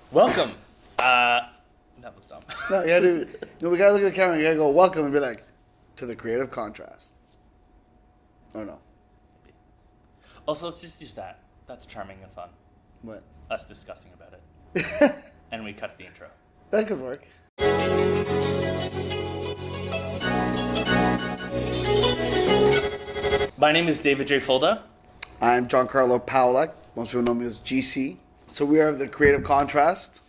Welcome. That was dumb. No, you gotta do, we gotta look at the camera. You gotta go welcome and be like, to the creative contrast. Oh no. Also, let's just use that. That's charming and fun. What? Us discussing about it. And we cut the intro. That could work. My name is David J. Fulda. I'm Giancarlo David. Most people know me as GC. So we are the creative contrast.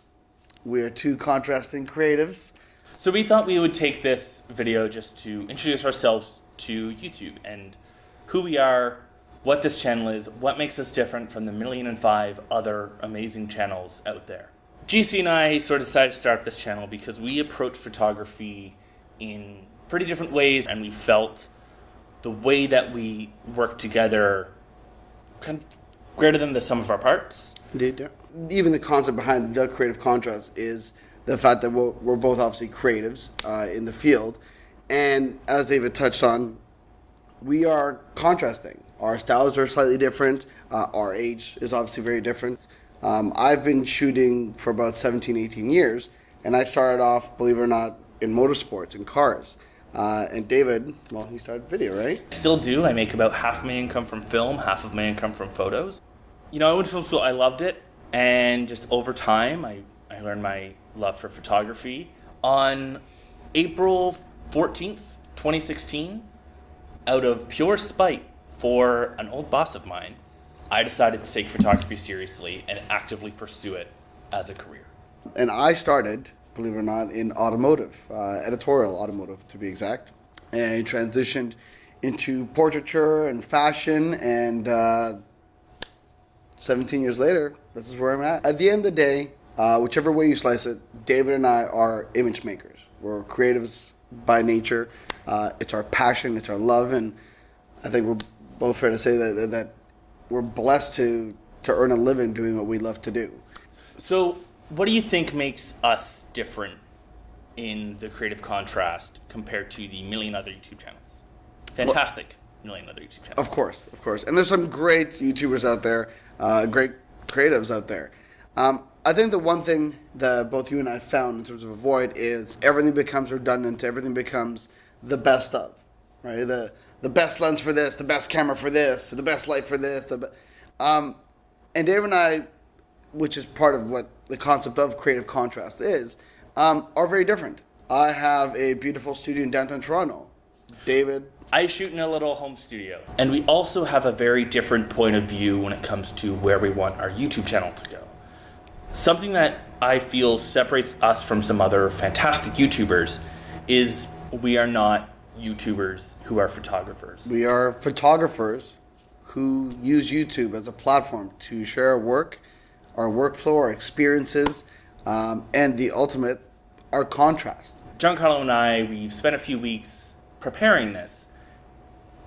We are two contrasting creatives. So we thought we would take this video just to introduce ourselves to YouTube and who we are, what this channel is, what makes us different from the 1,000,005 other amazing channels out there. GC and I sort of decided to start this channel because we approach photography in pretty different ways, and we felt the way that we work together kind of greater than the sum of our parts. Indeed, yeah. Even the concept behind the creative contrast is the fact that we're both obviously creatives in the field. And as David touched on, we are contrasting. Our styles are slightly different. Our age is obviously very different. I've been shooting for about 17, 18 years, and I started off, believe it or not, in motorsports, in cars. And David, well, he started video, right? Still do. I make about half of my income from film, half of my income from photos. You know, I went to film school, I loved it, and just over time, I learned my love for photography. On April 14th, 2016, out of pure spite for an old boss of mine, I decided to take photography seriously and actively pursue it as a career. And I started, believe it or not, in automotive, editorial automotive to be exact, and transitioned into portraiture and fashion, and 17 years later, this is where I'm at. At the end of the day, whichever way you slice it, David and I are image makers. We're creatives by nature. It's our passion, it's our love, and I think we're both fair to say that we're blessed to earn a living doing what we love to do. So, what do you think makes us different in the creative contrast compared to the million other YouTube channels? Fantastic million other YouTube channels. Of course. And there's some great YouTubers out there, great creatives out there. I think the one thing that both you and I found in terms of avoid is everything becomes redundant, everything becomes the best of, right? The best lens for this, the best camera for this, the best light for this. And Dave and I, which is part of what the concept of creative contrast is, are very different. I have a beautiful studio in downtown Toronto. David? I shoot in a little home studio. And we also have a very different point of view when it comes to where we want our YouTube channel to go. Something that I feel separates us from some other fantastic YouTubers is we are not YouTubers who are photographers. We are photographers who use YouTube as a platform to share our work, our workflow, our experiences, and the ultimate, our contrast. Giancarlo and I, we've spent a few weeks preparing this,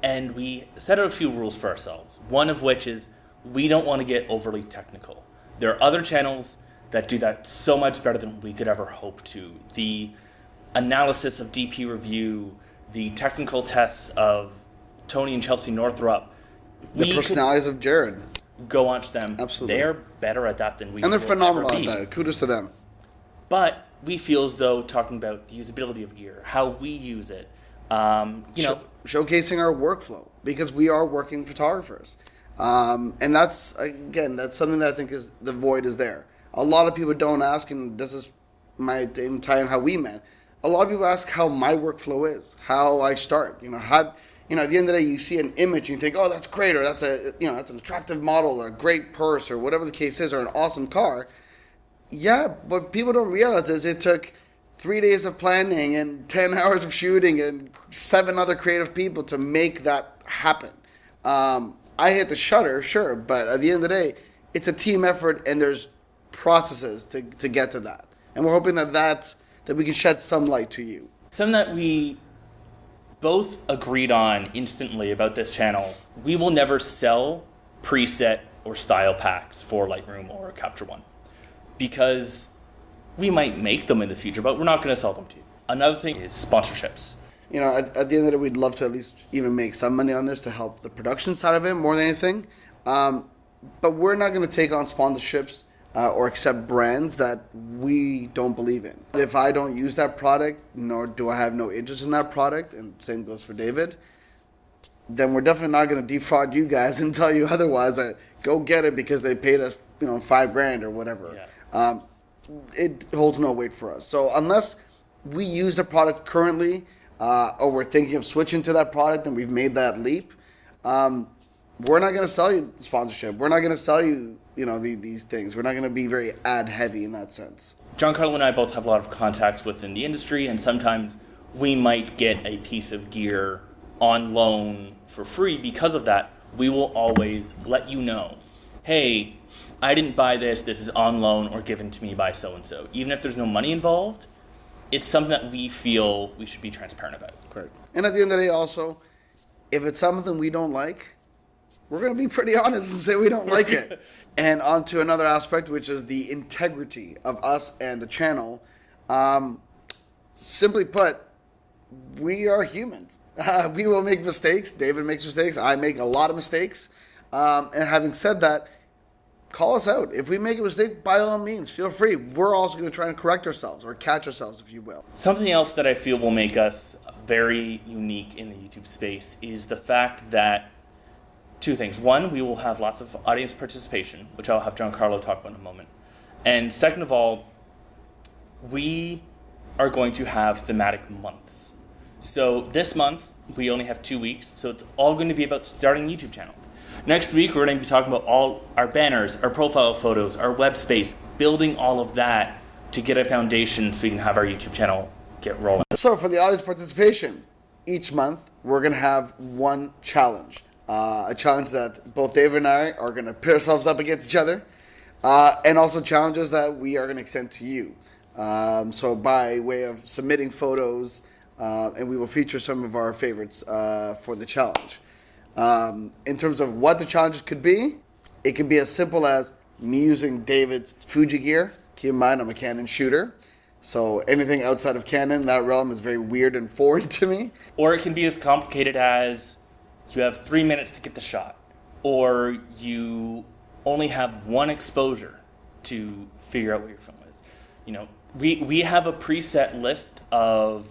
and we set out a few rules for ourselves. One of which is we don't want to get overly technical. There are other channels that do that so much better than we could ever hope to. The analysis of DP review, the technical tests of Tony and Chelsea Northrup. The personalities of Jared. Go watch them. Absolutely. They're better at that than we And they're will phenomenal ever at be. that. Kudos to them. But we feel as though talking about the usability of gear, how we use it, showcasing our workflow, because we are working photographers. And that's something that I think is the void is there. A lot of people don't ask, and this is my tie in how we met. A lot of people ask how my workflow is, how I start. At the end of the day, you see an image and you think, oh, that's great, or that's an attractive model, or a great purse, or whatever the case is, or an awesome car. Yeah, what people don't realize is it took 3 days of planning and 10 hours of shooting and 7 other creative people to make that happen. I hit the shutter, sure, but at the end of the day, it's a team effort, and there's processes to get to that. And we're hoping that we can shed some light to you. Something that we both agreed on instantly about this channel, we will never sell preset or style packs for Lightroom or Capture One, because we might make them in the future, but we're not going to sell them to you. Another thing is sponsorships. At the end of the day, we'd love to at least even make some money on this to help the production side of it more than anything. But we're not going to take on sponsorships or accept brands that we don't believe in. If I don't use that product, nor do I have no interest in that product, and same goes for David, then we're definitely not going to defraud you guys and tell you otherwise. Go get it because they paid us, $5,000 or whatever. Yeah. It holds no weight for us. So unless we use the product currently, or we're thinking of switching to that product and we've made that leap, we're not going to sell you sponsorship. We're not going to sell you, these things. We're not going to be very ad heavy in that sense. Giancarlo and I both have a lot of contacts within the industry, and sometimes we might get a piece of gear on loan for free. Because of that, we will always let you know, hey, I didn't buy this. This is on loan or given to me by so-and-so. Even if there's no money involved, it's something that we feel we should be transparent about. Correct. And at the end of the day also, if it's something we don't like, we're going to be pretty honest and say we don't like it. And on to another aspect, which is the integrity of us and the channel. Simply put, we are humans. We will make mistakes. David makes mistakes. I make a lot of mistakes. And having said that, call us out. If we make a mistake, by all means, feel free. We're also going to try and correct ourselves or catch ourselves, if you will. Something else that I feel will make us very unique in the YouTube space is the fact that two things. One, we will have lots of audience participation, which I'll have Giancarlo talk about in a moment. And second of all, we are going to have thematic months. So this month, we only have 2 weeks, so it's all going to be about starting a YouTube channel. Next week, we're going to be talking about all our banners, our profile photos, our web space, building all of that to get a foundation so we can have our YouTube channel get rolling. So for the audience participation, each month, we're going to have one challenge. A challenge that both David and I are going to pit ourselves up against each other, and also challenges that we are going to extend to you. So by way of submitting photos, and we will feature some of our favorites for the challenge. In terms of what the challenges could be, it could be as simple as me using David's Fuji gear. Keep in mind, I'm a Canon shooter. So anything outside of Canon, that realm is very weird and foreign to me. Or it can be as complicated as you have 3 minutes to get the shot, or you only have one exposure to figure out what your film is. We have a preset list of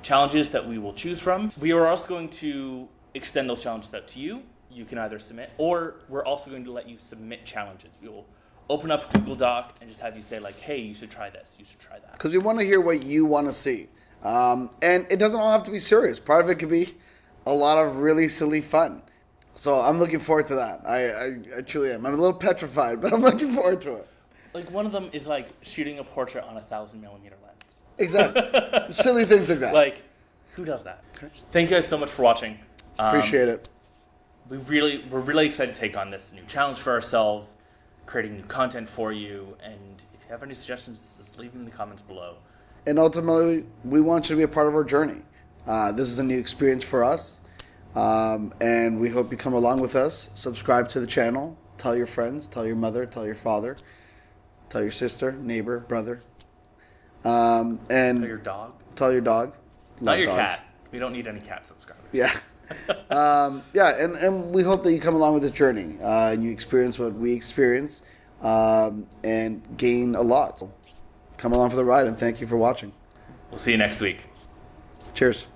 challenges that we will choose from. We are also going to extend those challenges out to you. You can either submit, or we're also going to let you submit challenges. We will open up Google Doc and just have you say like, hey, you should try this, you should try that. Because we want to hear what you want to see. And it doesn't all have to be serious. Part of it could be a lot of really silly fun. So I'm looking forward to that. I truly am. I'm a little petrified, but I'm looking forward to it. Like one of them is like shooting a portrait on a 1,000mm lens. Exactly. Silly things like that. Like, who does that? Thank you guys so much for watching. Appreciate it. We're really excited to take on this new challenge for ourselves, creating new content for you. And if you have any suggestions, just leave them in the comments below. And ultimately, we want you to be a part of our journey. This is a new experience for us. And we hope you come along with us. Subscribe to the channel. Tell your friends. Tell your mother. Tell your father. Tell your sister, neighbor, brother. And Tell your dog. Tell your dog. Not your dogs. cat. We don't need any cat subscribers. Yeah. And we hope that you come along with this journey and you experience what we experience and gain a lot. So come along for the ride, and thank you for watching. We'll see you next week. Cheers.